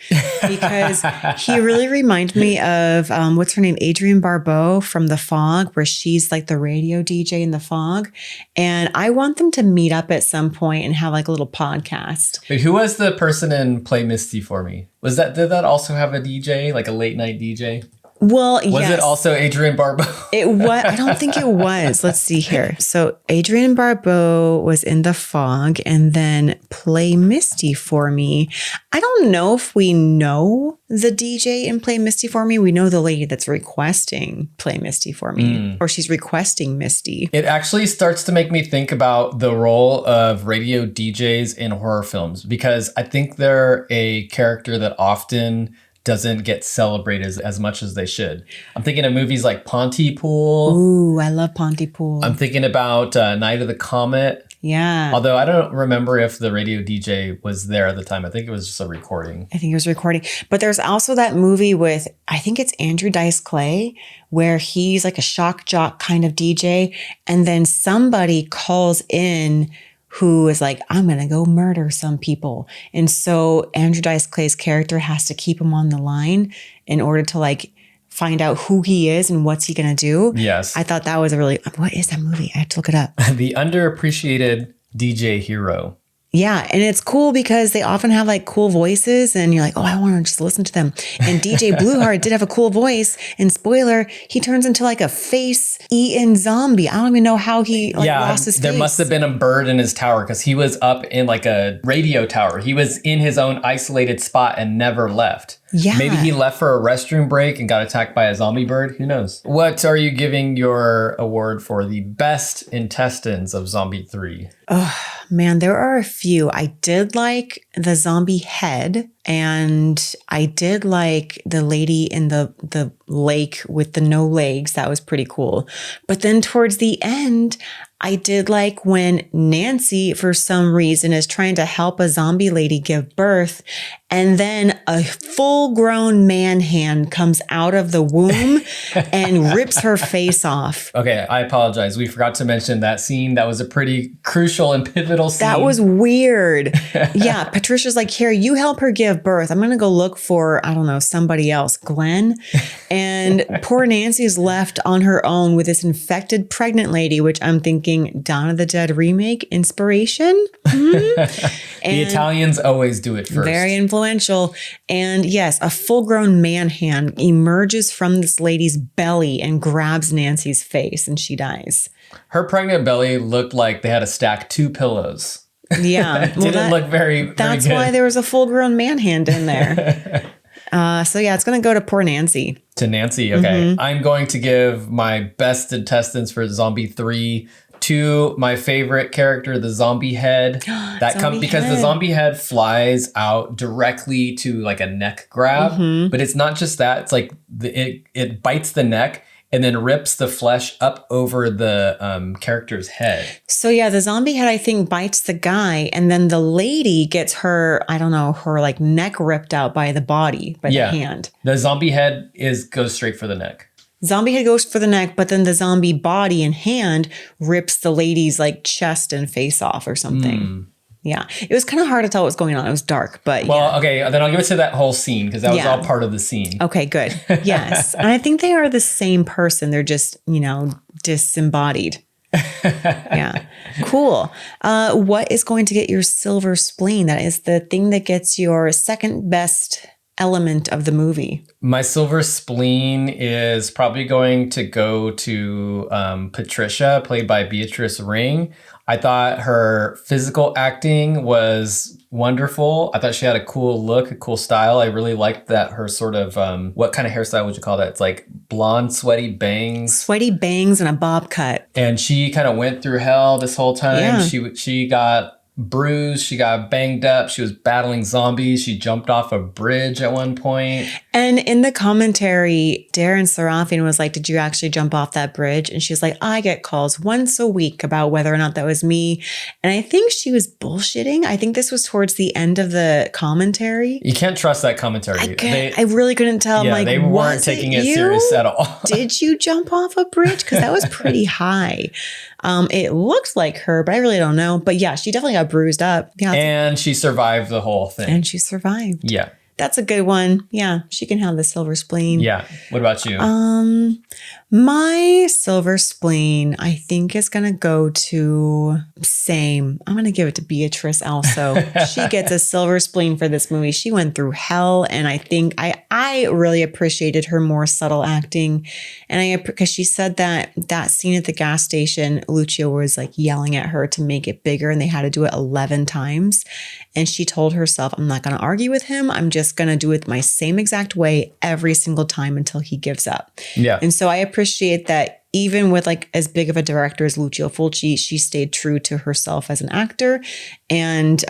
because he really reminds me of, what's her name? Adrienne Barbeau from The Fog, where she's like the radio DJ in The Fog. And I want them to meet up at some point and have like a little podcast. Wait, who was the person in Play Misty for Me? Did that also have a DJ, like a late night DJ? Well, Was it also Adrienne Barbeau? It was. I don't think it was. Let's see here. So Adrienne Barbeau was in The Fog, and then Play Misty for Me. I don't know if we know the DJ in Play Misty for Me. We know the lady that's requesting Play Misty for Me, or she's requesting Misty. It actually starts to make me think about the role of radio DJs in horror films, because I think they're a character that often doesn't get celebrated as much as they should. I'm thinking of movies like Pontypool. Ooh, I love Pontypool. I'm thinking about Night of the Comet. Yeah. Although I don't remember if the radio DJ was there at the time. I think it was just a recording. I think it was recording. But there's also that movie with, I think it's Andrew Dice Clay, where he's like a shock jock kind of DJ. And then somebody calls in who is like, I'm going to go murder some people. And so Andrew Dice Clay's character has to keep him on the line in order to like find out who he is and what's he going to do. Yes. I thought that was what is that movie? I have to look it up. The underappreciated DJ hero. Yeah. And it's cool because they often have like cool voices and you're like, oh, I want to just listen to them. And DJ Blueheart did have a cool voice. And spoiler, he turns into like a face-eaten zombie. I don't even know how he lost his face. There must have been a bird in his tower because he was up in like a radio tower. He was in his own isolated spot and never left. Yeah. Maybe he left for a restroom break and got attacked by a zombie bird. Who knows? What are you giving your award for the best intestines of Zombie 3? Oh, man, there are a few. I did like the zombie head, and I did like the lady in the lake with the no legs. That was pretty cool. But then towards the end, I did like when Nancy, for some reason, is trying to help a zombie lady give birth. And then a full-grown man hand comes out of the womb and rips her face off. Okay, I apologize. We forgot to mention that scene. That was a pretty crucial and pivotal scene. That was weird. Yeah, Patricia's like, here, you help her give birth. I'm going to go look for, I don't know, somebody else, Glenn. And poor Nancy's left on her own with this infected pregnant lady, which I'm thinking Dawn of the Dead remake inspiration. The Italians always do it first. Very influential. And yes, a full-grown man hand emerges from this lady's belly and grabs Nancy's face, and she dies. Her pregnant belly looked like they had to stack 2 pillows. Yeah. It didn't look very That's good. why there was a full-grown man hand in there. So yeah, it's going to go to poor Nancy. To Nancy, okay. I'm going to give my best intestines for Zombie 3 to my favorite character, the zombie head. Because the zombie head flies out directly to like a neck grab, but it's not just that. It's like it bites the neck and then rips the flesh up over the character's head. So yeah, the zombie head, I think, bites the guy, and then the lady gets her, I don't know, her like neck ripped out by the body, by the hand. The zombie head goes straight for the neck. Zombie head goes for the neck, but then the zombie body and hand rips the lady's like chest and face off or something. Yeah. It was kind of hard to tell what was going on. It was dark, but okay, then I'll give it to that whole scene because that was all part of the scene. Okay, good. Yes. And I think they are the same person. They're just, disembodied. Yeah. Cool. What is going to get your silver spleen? That is the thing that gets your second best element of the movie. My silver spleen is probably going to go to Patricia, played by Beatrice Ring. I thought her physical acting was wonderful. I thought she had a cool look, a cool style. I really liked that her sort of, what kind of hairstyle would you call that? It's like blonde, sweaty bangs. Sweaty bangs and a bob cut. And she kind of went through hell this whole time. Yeah. She got bruised. She got banged up. She was battling zombies. She jumped off a bridge at one point. And in the commentary, Darren Serafin was like, did you actually jump off that bridge? And she's like, I get calls once a week about whether or not that was me. And I think she was bullshitting. I think this was towards the end of the commentary. You can't trust that commentary. I really couldn't tell. Yeah, I'm like, they weren't taking it serious at all. Did you jump off a bridge? Because that was pretty high. It looked like her, but I really don't know. But yeah, she definitely got bruised up. Yeah, and she survived the whole thing. And she survived. Yeah. That's a good one. Yeah, she can have the silver spleen. Yeah. What about you? My silver spleen, I think, is going to go to same. I'm going to give it to Beatrice also. She gets a silver spleen for this movie. She went through hell, and I think I really appreciated her more subtle acting. And because she said that scene at the gas station, Lucio was like yelling at her to make it bigger, and they had to do it 11 times. And she told herself, I'm not going to argue with him. I'm just going to do it my same exact way every single time until he gives up. Yeah. And so I appreciate that even with like as big of a director as Lucio Fulci, she stayed true to herself as an actor and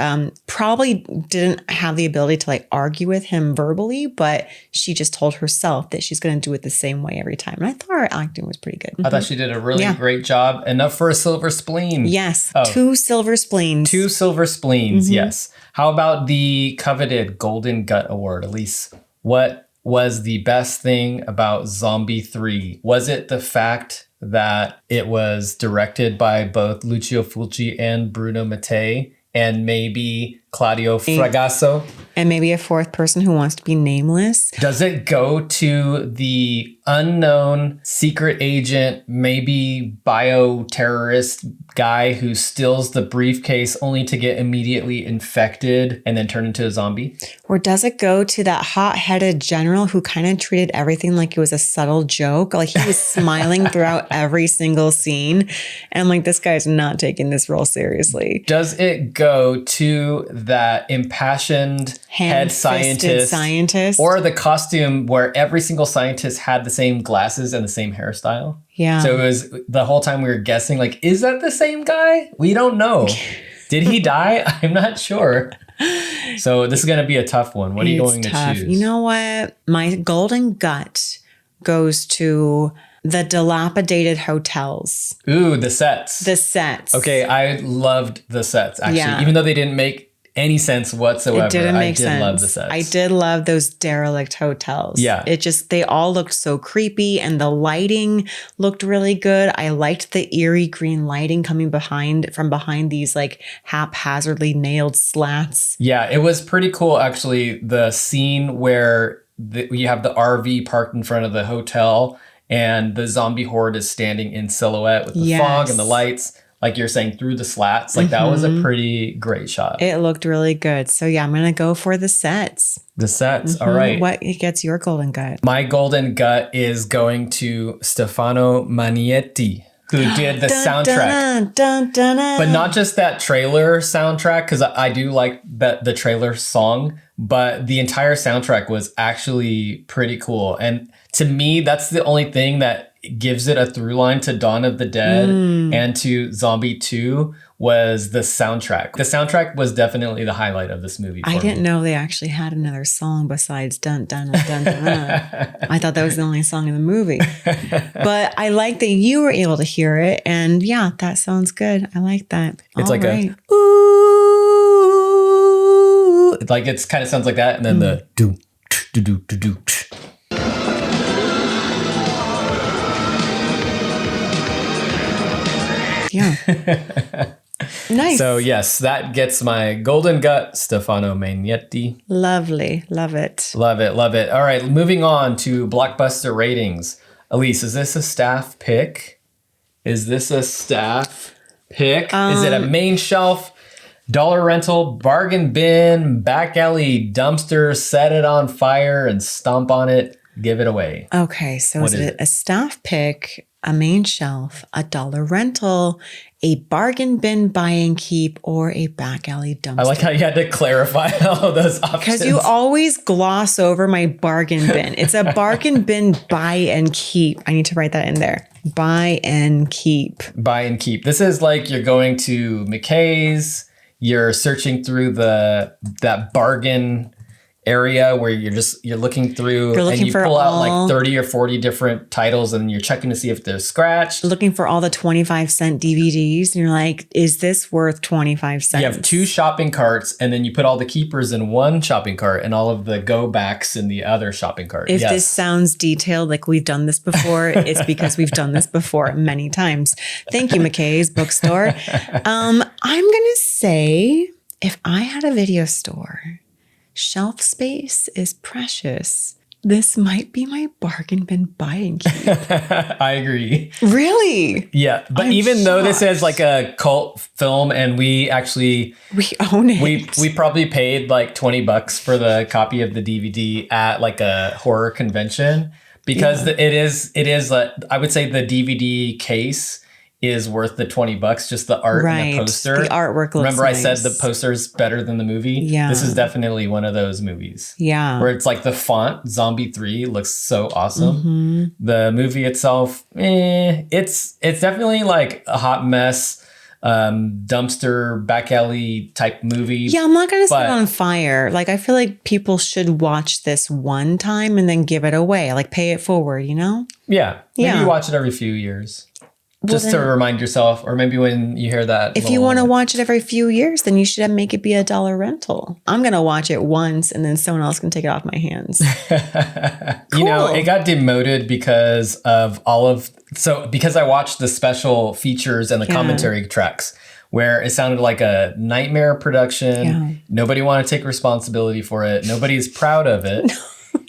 probably didn't have the ability to like argue with him verbally, but she just told herself that she's going to do it the same way every time. And I thought her acting was pretty good. I thought she did a really great job. Enough for a silver spleen. Yes. 2 silver spleens. 2 silver spleens. Yes. How about the coveted Golden Gut Award? Aleece, what was the best thing about Zombie 3? Was it the fact that it was directed by both Lucio Fulci and Bruno Mattei and maybe Claudio Fragasso? And maybe a 4th person who wants to be nameless. Does it go to the unknown secret agent, maybe bioterrorist guy who steals the briefcase only to get immediately infected and then turn into a zombie? Or does it go to that hot-headed general who kind of treated everything like it was a subtle joke? Like he was smiling throughout every single scene. And I'm like, this guy's not taking this role seriously. Does it go to that impassioned head scientist or the costume where every single scientist had the same glasses and the same hairstyle? Yeah. So it was the whole time we were guessing, like, is that the same guy? We don't know. Did he die? I'm not sure. So this is going to be a tough one. What are you going to choose? You know what? My golden gut goes to the dilapidated hotels. Ooh, the sets. The sets. Okay, I loved the sets, actually. Yeah. Even though they didn't make any sense whatsoever. It didn't make I did sense. love the sets. I did love those derelict hotels. Yeah. They all looked so creepy and the lighting looked really good. I liked the eerie green lighting coming from behind these like haphazardly nailed slats. Yeah, it was pretty cool actually. The scene where you have the RV parked in front of the hotel and the zombie horde is standing in silhouette with the fog and the lights. Like you're saying, through the slats. Like that was a pretty great shot. It looked really good. So yeah, I'm going to go for the sets. The sets. All right. What gets your golden gut? My golden gut is going to Stefano Manietti, who did the soundtrack. But not just that trailer soundtrack, because I do like the trailer song, but the entire soundtrack was actually pretty cool. And to me, that's the only thing that gives it a through line to Dawn of the Dead and to Zombie 2 was the soundtrack. The soundtrack was definitely the highlight of this movie. I didn't know they actually had another song besides dun dun dun dun dun. I thought that was the only song in the movie. But I like that you were able to hear it. And yeah, that sounds good. I like that. It's all like a ooh. Like it kind of sounds like that. And then the do do do do do. Yeah. Nice. So yes, that gets my golden gut, Stefano Manietti. Lovely. Love it. Love it. Love it. All right, moving on to blockbuster ratings. Aleece, is this a staff pick? Is it a main shelf, dollar rental, bargain bin, back alley, dumpster, set it on fire and stomp on it, give it away? Okay, so is it a staff pick, a main shelf, a dollar rental, a bargain bin buy and keep, or a back alley dumpster? I like how you had to clarify all of those options. Because you always gloss over my bargain bin. It's a bargain bin buy and keep. I need to write that in there. Buy and keep. Buy and keep. This is like you're going to Mattei's, you're searching through that bargain area where you're looking through and you pull out like 30 or 40 different titles and you're checking to see if they're scratched. Looking for all the 25-cent DVDs and you're like, is this worth 25 cents? You have 2 shopping carts and then you put all the keepers in one shopping cart and all of the go backs in the other shopping cart. If this sounds detailed like we've done this before, it's because we've done this before many times. Thank you, Mattei's bookstore. I'm going to say if I had a video store, shelf space is precious. This might be my bargain bin buy and keep. I agree. Really? Yeah. But even though this is like a cult film and we own it. We probably paid like $20 for the copy of the DVD at like a horror convention because it is I would say the DVD case is worth the $20, just the art and the poster. The artwork looks Remember nice. I said the poster's better than the movie? Yeah. This is definitely one of those movies. Yeah. Where it's like the font, Zombie 3, looks so awesome. The movie itself, it's definitely like a hot mess, dumpster, back alley type movie. Yeah, I'm not going to set it on fire. Like, I feel like people should watch this one time and then give it away. Like, pay it forward, you know? Yeah. Maybe you watch it every few years. Just to remind yourself, or maybe when you hear that. If you want to watch it every few years, then you should make it be a dollar rental. I'm going to watch it once and then someone else can take it off my hands. Cool. You know, it got demoted because of because I watched the special features and the commentary tracks where it sounded like a nightmare production. Yeah. Nobody wanted to take responsibility for it. Nobody's proud of it.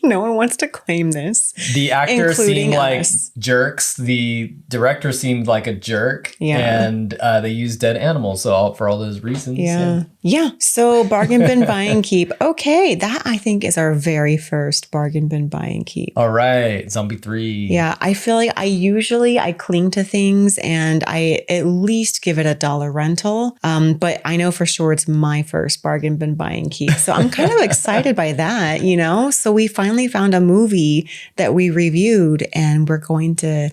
No one wants to claim this. The actors seemed like jerks. The director seemed like a jerk. Yeah. And they used dead animals. So for all those reasons. Yeah. So bargain bin buy and keep. Okay. That I think is our very first bargain bin buy and keep. All right. Zombie 3. Yeah. I feel like I cling to things and I at least give it a dollar rental. But I know for sure it's my first bargain bin buy and keep. So I'm kind of excited by that, you know? So we finally found a movie that we reviewed and we're going to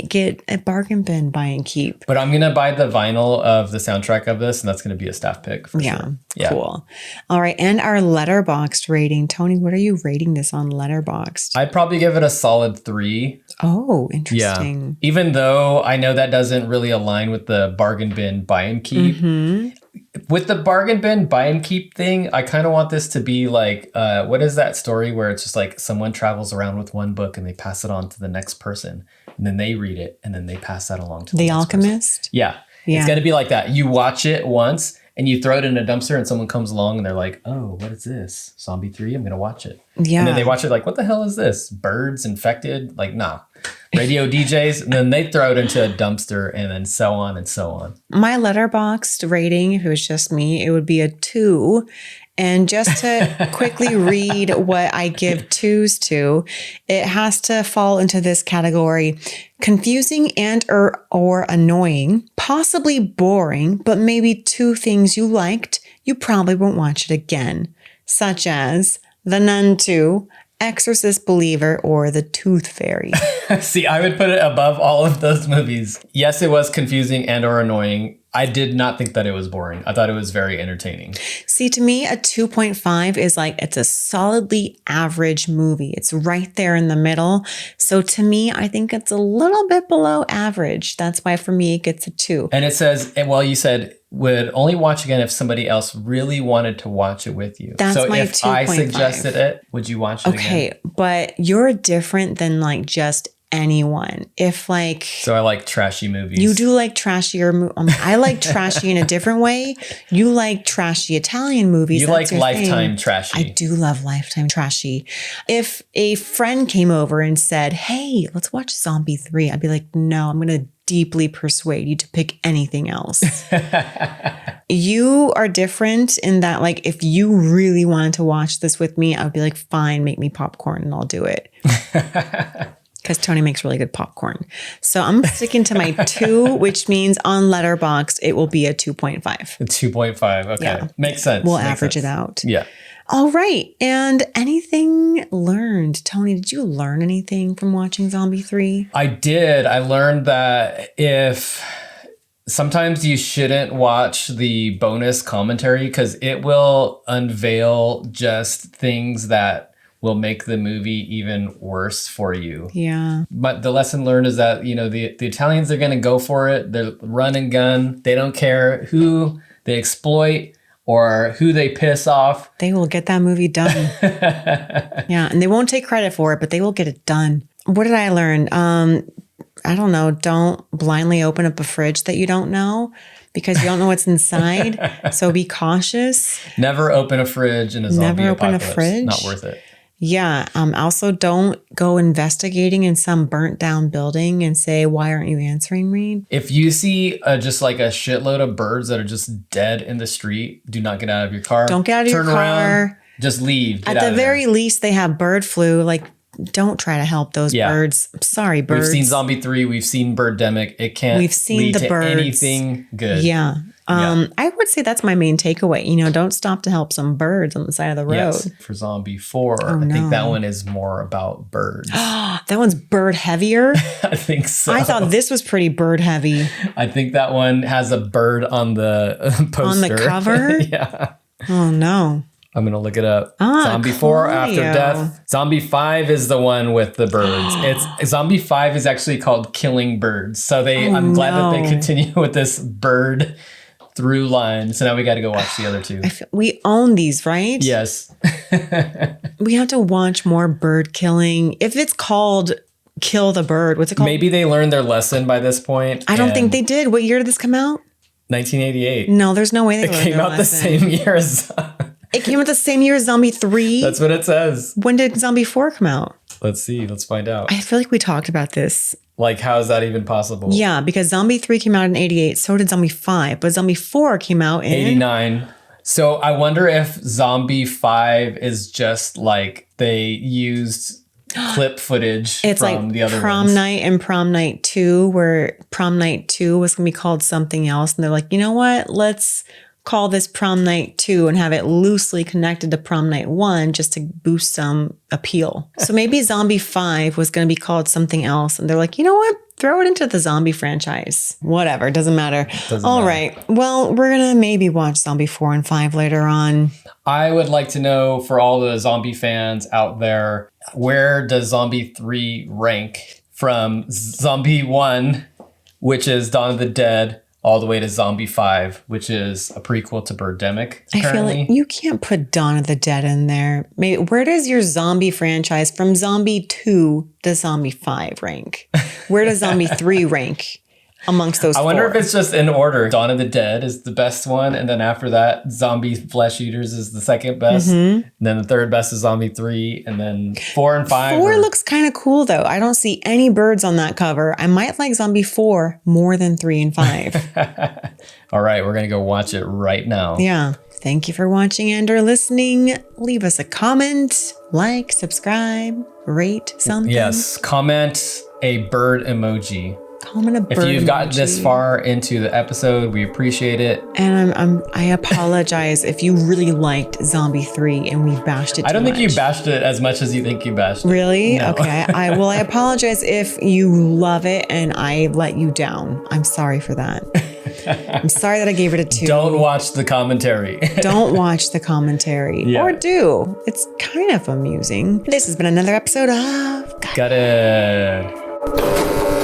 get a bargain bin buy and keep. But I'm going to buy the vinyl of the soundtrack of this and that's going to be a staff pick for sure. Yeah. Cool. All right. And our Letterboxd rating. Tony, what are you rating this on Letterboxd? I'd probably give it a solid 3. Oh, interesting. Yeah. Even though I know that doesn't really align with the bargain bin buy and keep. with the bargain bin buy and keep thing, I kind of want this to be like, what is that story where it's just like someone travels around with one book and they pass it on to the next person and then they read it and then they pass that along to the The next person. Alchemist? Yeah. Yeah. It's going to be like that. You watch it once and you throw it in a dumpster and someone comes along and they're like, oh, what is this? Zombie 3? I'm going to watch it. Yeah. And then they watch it like, what the hell is this? Birds infected? Like, nah. Radio DJs. And then they throw it into a dumpster and then so on and so on. My letterboxed rating, if it was just me, it would be a 2. And just to quickly read what I give 2s to, it has to fall into this category: confusing and or annoying, possibly boring, but maybe 2 things you liked, you probably won't watch it again, such as The Nun 2, Exorcist Believer, or The Tooth Fairy. See, I would put it above all of those movies. Yes, it was confusing and or annoying. I did not think that it was boring. I thought it was very entertaining. See, to me, a 2.5 is like, it's a solidly average movie. It's right there in the middle. So to me, I think it's a little bit below average. That's why for me, it gets a 2. And it says, well, you said would only watch again if somebody else really wanted to watch it with you. That's so my if I 2.5. suggested it, would you watch it again? Okay, but you're different than like just anyone. If like So I like trashy movies. you do like trashier, I like trashy in a different way. You like trashy Italian movies. You That's like your Lifetime thing. trashy. I do love Lifetime trashy. If a friend came over and said, hey, let's watch Zombie 3, I'd be like, no, I'm going to deeply persuade you to pick anything else. You are different in that, like, if you really wanted to watch this with me, I would be like, fine, make me popcorn and I'll do it. Because Tony makes really good popcorn. So I'm sticking to my 2, which means on Letterboxd, it will be a 2.5. 2.5. Okay. Yeah. Makes sense. We'll Makes average sense. it out. Yeah. All right. And anything learned? Tony, did you learn anything from watching Zombie 3? I did. I learned that sometimes you shouldn't watch the bonus commentary because it will unveil just things that will make the movie even worse for you. Yeah. But the lesson learned is that, the Italians are going to go for it. They're run and gun. They don't care who they exploit or who they piss off. They will get that movie done. Yeah. And they won't take credit for it, but they will get it done. What did I learn? I don't know. Don't blindly open up a fridge that you don't know because you don't know what's inside. So be cautious. Never open a fridge in a zombie Never open a apocalypse. fridge? Not worth it. Yeah. Also, don't go investigating in some burnt down building and say, why aren't you answering me? If you see just like a shitload of birds that are just dead in the street, do not get out of your car. Don't get out of your Turn around. car. Just leave. Get At out the of very there. least, they have bird flu. Like, don't try to help those Yeah. birds. Sorry, birds. We've seen Zombie 3. We've seen Birdemic. It can't We've seen lead the to birds. anything good. Yeah. I would say that's my main takeaway. Don't stop to help some birds on the side of the road. Yes. For Zombie 4, I think that one is more about birds. That one's bird heavier. I think so. I thought this was pretty bird heavy. I think that one has a bird on the poster. On the cover? Yeah. Oh, no. I'm going to look it up. Ah, Zombie 4 After Cleo. Death. Zombie 5 is the one with the birds. Zombie 5 is actually called Killing Birds. So I'm glad that they no. continue with this bird through line. So now we got to go watch the other 2. We own these, right? Yes. We have to watch more bird killing. If it's called Kill the Bird, what's it called? Maybe they learned their lesson by this point. I don't think and they did. What year did this come out? 1988. No, there's no way they It learned came their out the lesson. same year as... It came out the same year as Zombie 3. That's what it says. When did Zombie 4 come out? Let's see. Let's find out. I feel like we talked about this. Like, how is that even possible? Yeah, because Zombie 3 came out in 88. So did Zombie 5. But Zombie 4 came out in 89. So I wonder if Zombie 5 is just like they used clip footage It's from like the other Prom ones. Night and Prom Night 2, where Prom Night 2 was going to be called something else. And they're like, you know what? Let's call this Prom Night 2 and have it loosely connected to Prom Night 1 just to boost some appeal. So maybe Zombie 5 was going to be called something else. And they're like, you know what? Throw it into the zombie franchise. Whatever. Doesn't matter. All right. Well, we're going to maybe watch Zombie 4 and 5 later on. I would like to know, for all the zombie fans out there, where does Zombie 3 rank from Zombie 1, which is Dawn of the Dead, all the way to Zombie 5, which is a prequel to Birdemic. I feel like you can't put Dawn of the Dead in there. Maybe where does your zombie franchise from Zombie 2 to Zombie 5 rank? Where does Zombie 3 rank amongst those I wonder four? if it's just in order. Dawn of the Dead is the best one, and then after that, Zombie Flesh Eaters is the second best. And then the third best is Zombie 3, and then 4 and 5. 4 looks kind of cool though. I don't see any birds on that cover. I might like Zombie 4 more than 3 and 5. All right, we're gonna go watch it right now. Yeah. Thank you for watching and or listening. Leave us a comment, like, subscribe, rate something. Yes, comment a bird emoji. Comment a bird If you've gotten this emoji. far into the episode, we appreciate it. And I apologize if you really liked Zombie 3 and we bashed it too I don't think you much. bashed it as much as you think you bashed it. Really? No. Okay. I apologize if you love it and I let you down. I'm sorry for that. I'm sorry that I gave it a 2. Don't watch the commentary. Don't watch the commentary. Yeah. Or do. It's kind of amusing. This has been another episode of Got it.